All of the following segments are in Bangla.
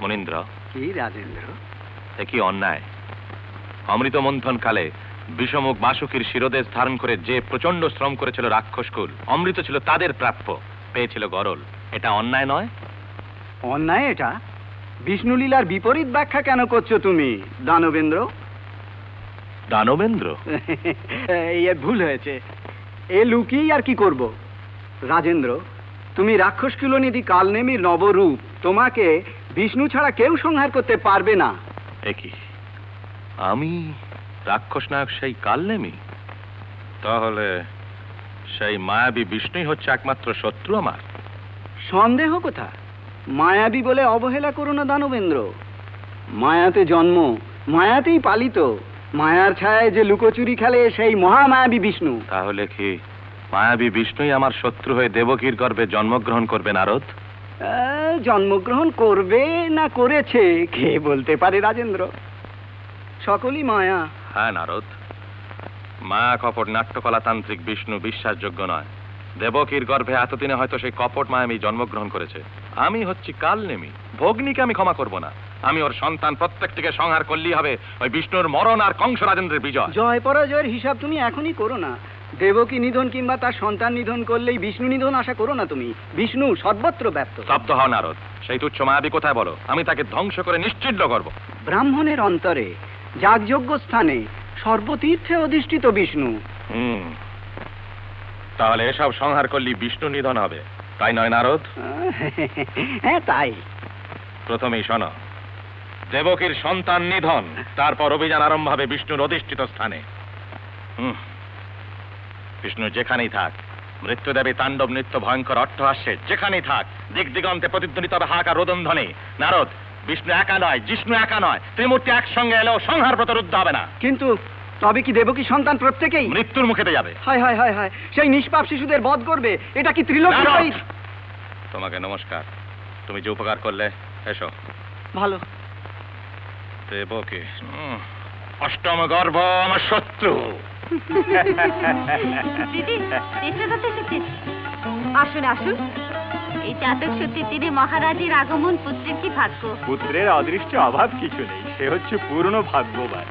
মনীন্দ্র। কি রাজেন্দ্র? কি অন্যায়! অমৃত মন্থন কালে বিষমুখ বাসুকীর শিরোদেশ ধারণ করে যে প্রচন্ড শ্রম করেছিল রাক্ষসকুল, অমৃত ছিল তাদের প্রাপ্য, পেয়েছিল গরল। এটা অন্যায় নয়? অন্যায় এটা? বিষ্ণুলীলার বিপরীত ব্যাখ্যা কেন করছো তুমি দানবেন্দ্র? দানবেন্দ্র? এ ভুল হয়েছে, এ লুকিয়ে আর কি করব। রাজেন্দ্র, তুমি রাক্ষসকুলনিধি কালনেমির নবরূপ, তোমাকে বিষ্ণু ছাড়া কেউ সংহার করতে পারবে না। কি আমি রাক্ষস নায়ক সেই কালনেমি? তাহলে সেই মায়াবী বিষ্ণুই হচ্ছে একমাত্র শত্রু আমার? সন্দেহ কোথা? মায়াবী বলে অবহেলা করো না দানবেন্দ্র। মায়াতে জন্ম, মায়াতেই পালিত, মায়ার ছায়ায় যে লুকোচুরি খেলে সেই মহামায়াবী বিষ্ণু। তাহলে কি মায়াবী বিষ্ণুই আমার শত্রু হয়ে দেবকীর গর্ভে জন্মগ্রহণ করবে নারদ? জন্মগ্রহণ করবে না করেছে কে বলতে পারে রাজেন্দ্র। সকলই মায়া। হ্যাঁ নারদ, মায়া কপট নাট্যকলাতান্ত্রিক বিষ্ণু বিশ্বাসযোগ্য নয়। দেবকীর গর্ভে এতদিনে হয়তো সেই কপট মায়ামি জন্মগ্রহণ করেছে। আমি হচ্ছি কালনেমি, ভগ্নীকে আমি ক্ষমা করব না। আমি ওর সন্তান প্রত্যেকটিকে সংহার করলেই হবে ওই বিষ্ণুর মরণ আর কংস রাজেন্দ্রের বিজয়। জয় পরাজয়ের হিসাব তুমি এখনই করো না। দেবকী নিধন কিংবা তার সন্তান নিধন করলেই বিষ্ণু নিধন আশা করো না তুমি। বিষ্ণু সর্বত্র ব্যপ্ত। স্তব্ধ হও নারদ। সেই তুচ্ছ মায়াবী কোথায় বলো, আমি তাকে ধ্বংস করে নিশ্চিহ্ন করব। ব্রাহ্মণের অন্তরে, যাগযজ্ঞ স্থানে, সর্বতীর্থে অধিষ্ঠিত বিষ্ণু। তাহলে এসব সংহার করলে বিষ্ণু নিধন হবে, তাই নয় নারদ? হ্যাঁ তাই। প্রথমেই শোনো, দেবকীর সন্তান নিধন, তারপর অভিযান আরম্ভ হবে বিষ্ণুর অধিষ্ঠিত স্থানে। বিষ্ণু যেখানেই থাক, মৃত্যুদেবী তাণ্ডব নৃত্য ভয়ঙ্কর অট্টহাস্যে যেখানেই থাক, দিক দিগন্তে প্রতিধ্বনিত হবে হাহাকার রোদনধ্বনি। নারদ, বিষ্ণু একা নয়, জিষ্ণু একা নয়, ত্রিমূর্তি একসঙ্গে এলেও সংহার প্রতিরুদ্ধ হবে না। কিন্তু তবে কি দেবকী সন্তান প্রত্যেকেই মৃত্যুর মুখেতে যাবে? হায় হায় হায় হায়, সেই নিষ্পাপ শিশুদের বধ করবে? এটা কি ত্রিলোকি? তোমাকে নমস্কার, তুমি যে উপকার করলে। এসো। ভালো। দেবকী অষ্টম গর্ভ আমার শত্রু। দিদি, আসুন আসুন। এই জাতক সত্যি তিনি মহারাজের আগমন। পুত্রের কি ভাগ্য! পুত্রের অদৃষ্ট অভাব কিছু নেই, সে হচ্ছে পূর্ণ ভাগ্যবান।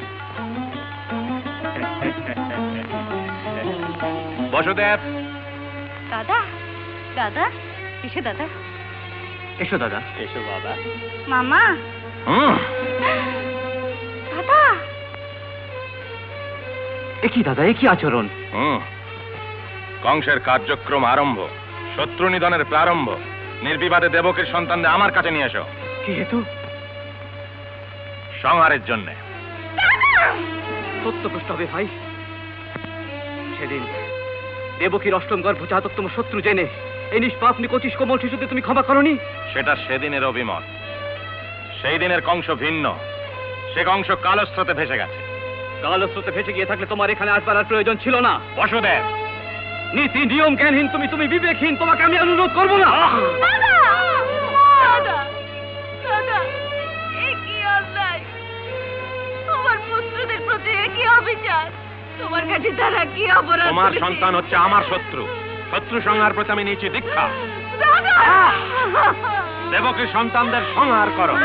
বসুদেব। দাদা, দাদা, এসো দাদা। এসো দাদা। এসো বাবা। মামা। দাদা। একই দাদা, একই আচরণ। কংসের কার্যক্রম আরম্ভ, শত্রু নিধনের প্রারম্ভ। নির্বিবাদে দেবকীর সন্তানদের আমার কাছে নিয়ে এসো। কি হেতু? সংহারের জন্য। সত্য কষ্ট হবে ভাই। সেদিন দেবকীর অষ্টম গর্ভ জাতকতম শত্রু জেনে এই নিষ্পাপ নিকচিস কোমল শিশুতে তুমি ক্ষমা করনি। সেটা সেদিনের অভিমত। সেই দিনের কংস ভিন্ন। সে কংস কালস্রোতে ভেসে গেছে। কালস্রোতে ভেসে গিয়ে থাকলে তোমার এখানে আসবার আর প্রয়োজন ছিল না। বসুদেব, নীতি নিয়ম জ্ঞানহীন তুমি বিবেকহীন, তোমাকে আমি অনুরোধ করবো না। আমার পুত্রদের প্রতি একই অবিচার। তোমার কাছে তারা কি অপরাধ? তোমার সন্তান হচ্ছে আমার শত্রু। শত্রু সংহার প্রতি আমি নিয়েছি দীক্ষা। দেবকীর সন্তানদের সংহার করো।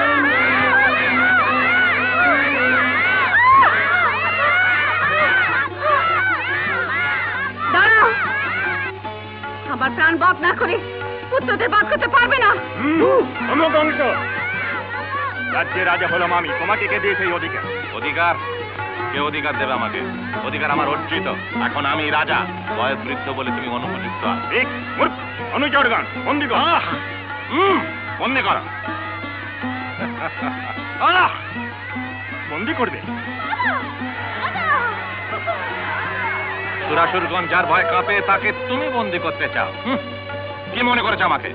আমার প্রাণ বধ না করে পুত্রদের বধ করতে পারবে না। কংস, রাজ্যের রাজা হলাম আমি, তোমাকে কে দিয়েছে এই অধিকার? অধিকার? কে অধিকার দেবে আমাকে? অধিকার আমার অর্জিত। এখন আমি রাজা, বয়স বৃদ্ধ বলে তুমি অনুপযুক্ত। অনুচরগণ, বন্দি কর। বন্দি কর। বন্দি করবে? সুরাসুরগণ যার ভয় কাঁপে তাকে তুমি বন্দি করতে চাও? কি মনে করেছ আমাকে?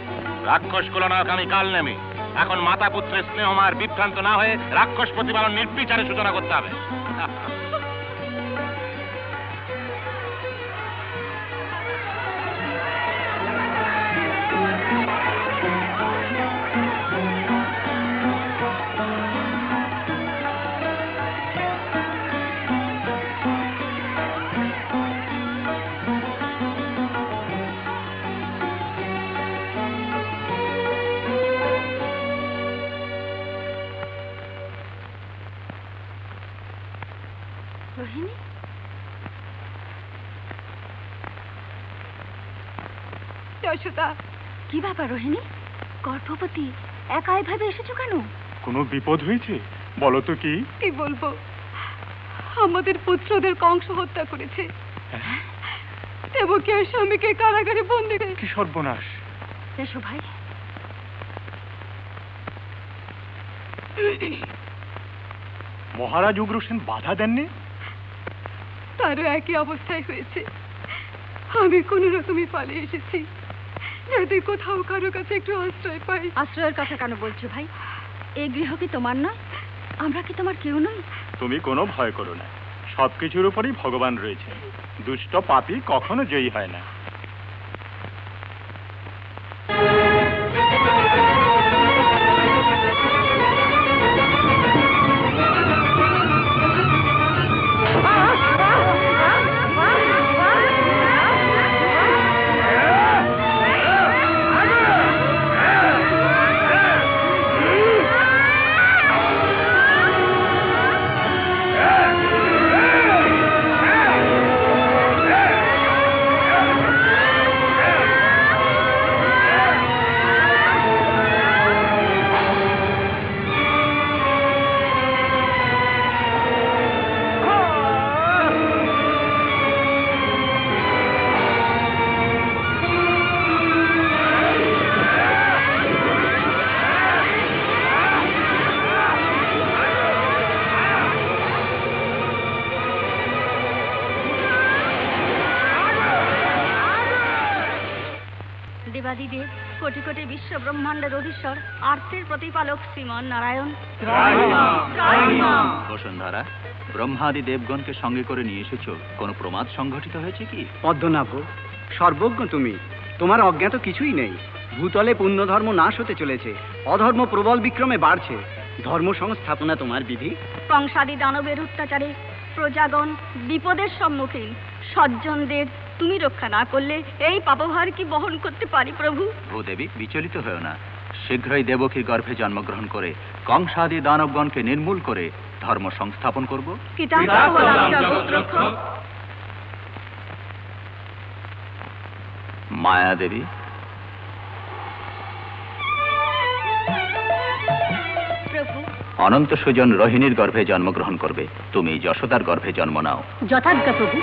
রাক্ষস কুলনায়ক আমি কালনেমি। এখন মাতা পুত্রের স্নেহমার বিভ্রান্ত না হয়ে রাক্ষস প্রতিপালন নির্বিচারে সূচনা করতে হবে। যশোদা। কি ব্যাপার রোহিণী, গর্ভবতী, একা এভাবে এসেছো কেন? কোনো বিপদ হয়েছে? বলো তো কি? কি বলবো, আমাদের পুত্রদের কংস হত্যা করেছে। দেবকী আর স্বামীকে কারাগারে বন্দি করে। কি সর্বনাশ! এসো ভাই। মহারাজ উগ্রসেন বাধা দেননি? তারও একই অবস্থায় হয়েছে। আমি কোনো রকমই পালিয়ে এসেছি, যাতে কোথাও কারো কাছে একটু আশ্রয় পাই। আশ্রয়ের কথা কেন বলছো ভাই? এই গৃহ কি তোমার নয়? আমরা কি তোমার কেউ নই? তুমি কোনো ভয় করো না, সবকিছুর উপরই ভগবান রয়েছে। দুষ্ট পাপী কখনো জয়ী হয় না। দেবাদিদেব, কোটি কোটি বিশ্ব ব্রহ্মাণ্ডের অধীশ্বর, আর্তের প্রতিপালক শ্রীমান নারায়ণ। বসুন্ধরা, ব্রহ্মাদি দেবগণকে সঙ্গে করে নিয়ে এসেছো, কোনো প্রমাদ সংঘটিত হয়েছে কি? পদ্মনাভ, সর্বজ্ঞ তুমি, তোমার অজ্ঞাত কিছুই নেই। ভূতলে পুণ্য ধর্ম নাশ হতে চলেছে, অধর্ম প্রবল বিক্রমে বাড়ছে। ধর্ম সংস্থাপনা তোমার বিধি। কংসাদি দানবের অত্যাচারে প্রজাগণ বিপদের সম্মুখীন। সজ্জনদের তুমি রক্ষা না করলে এই পাপভার কি বহন করতে পারি প্রভু? ভূদেবী, বিচলিত হয়েও না। শীঘ্রই দেবকীর গর্ভে জন্মগ্রহণ করে কংসাদি দানবগণকে নির্মূল করে ধর্ম সংস্থাপন করব। মায়া দেবী, প্রভু, অনন্ত সুজন রোহিণীর গর্ভে জন্মগ্রহণ করবে, তুমি যশোদার গর্ভে জন্ম নাও। যথাজ্ঞা প্রভু।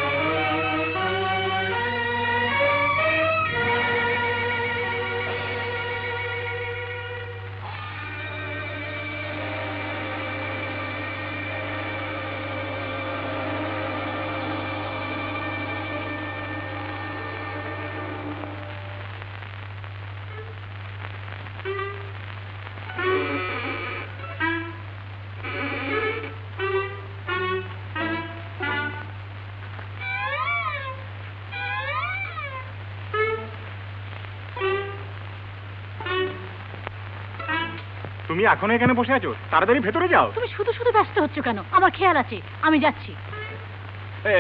তুমি এখনো এখানে বসে আছো? তাড়াতাড়ি ভেতরে যাও। তুমি শুধু শুধু ব্যস্ত হচ্ছ কেন? আমার খেয়াল আছে, আমি যাচ্ছি।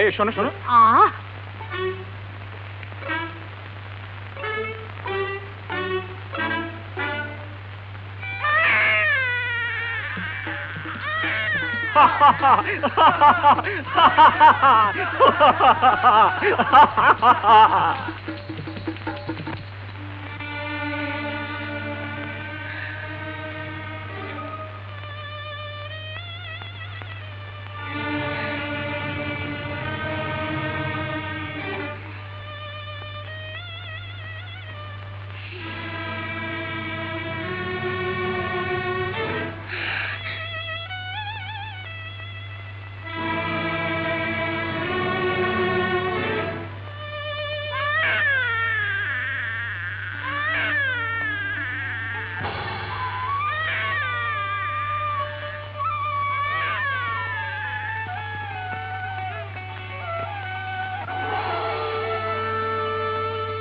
এই শোনো শোনো, আহ,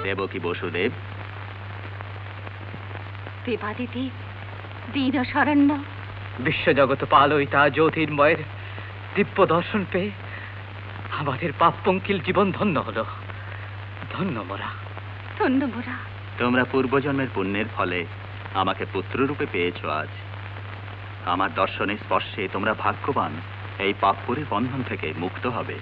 দেবকী বসুদেব, দেবাদিতি দীন শরণ্য, বিশ্বজগৎ পালয়িতা জ্যোতির্ময়ের দিব্য দর্শন পেয়ে আমাদের পাপ পঙ্কিল জীবন ধন্য হলো। ধন্য মোরা, ধন্য মোরা। তোমরা পূর্বজন্মের পুণ্যের ফলে আমাকে পুত্ররূপে পেয়েছ আজ। আমার দর্শনে স্পর্শে তোমরা ভাগ্যবান, এই পাপপুরীর বন্ধন থেকে মুক্ত হবে।